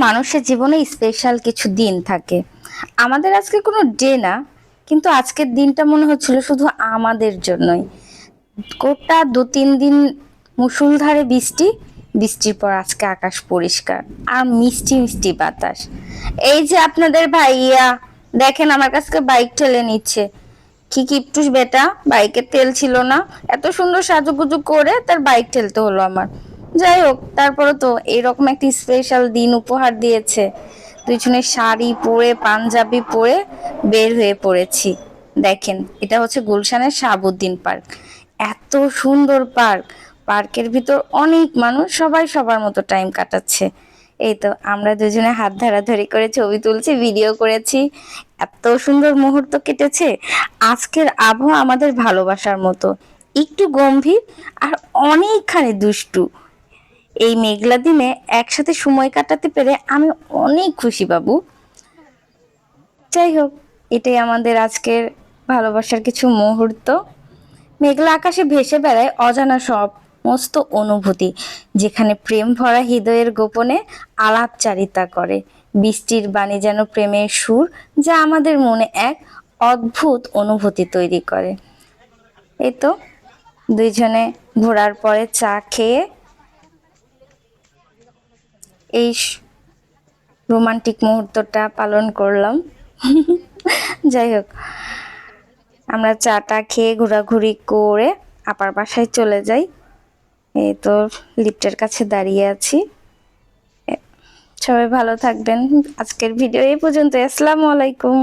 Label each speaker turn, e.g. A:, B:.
A: মানুষের জীবনে স্পেশাল কিছু দিন থাকে। আমাদের আজকে কোনো ডে না, কিন্তু আজকের দিনটা মনে হচ্ছিল শুধু আমাদের জন্যই। গোটা 2-3 দিন মুষলধারে বৃষ্টি, বৃষ্টির পর আজকে আকাশ পরিষ্কার আর মিষ্টি মিষ্টি বাতাস। এই যে আপনাদের ভাইয়া দেখেন আমার কাছ থেকে বাইক ঠেলে নিচ্ছে। কি কিপটুস বেটা, বাইকের তেল ছিল না, এত সুন্দর সাজুগুজু করে তার বাইক ঠেলতে হলো আমার। যাই হোক, তারপরে তো এরকম একটা স্পেশাল দিন উপহার দিয়েছে। দুইজনে শাড়ি পরে পাঞ্জাবি পরে বের হয়ে পড়েছি। দেখেন, এটা হচ্ছে গুলশানের শাহাবুদ্দিন পার্ক। এত সুন্দর পার্ক, পার্কের ভিতর অনেক মানুষ, সবাই সবার মতো টাইম কাটাচ্ছে। এই তো আমরা দুজনে হাত ধরাধরি করে ছবি তুলছি, ভিডিও করেছি। এত সুন্দর মুহূর্ত কেটেছে। আজকের আবহাওয়া আমাদের ভালোবাসার মতো, একটু গম্ভীর আর অনেকখানি দুষ্টু। এই মেঘলা দিনে একসাথে সময় কাটাতে পেরে আমি অনেক খুশি বাবু। যাই হোক, এটাই আমাদের আজকের ভালোবাসার কিছু মুহূর্ত। মেঘলা আকাশে ভেসে বেড়ায় অজানা সমস্ত অনুভূতি, যেখানে প্রেম ভরা হৃদয়ের গোপনে আলাপচারিতা করে। বৃষ্টির বাণী যেন প্রেমের সুর, যা আমাদের মনে এক অদ্ভুত অনুভূতি তৈরি করে। এই তো দুইজনে ঘোরার পরে চা খেয়ে এই রোমান্টিক মুহূর্তটা পালন করলাম। যাই হোক, আমরা চাটা খেয়ে ঘোরাঘুরি করে আপার বাসায় চলে যাই। এই তো লিফটের কাছে দাঁড়িয়ে আছি। সবাই ভালো থাকবেন। আজকের ভিডিও এই পর্যন্ত। আসসালামু আলাইকুম।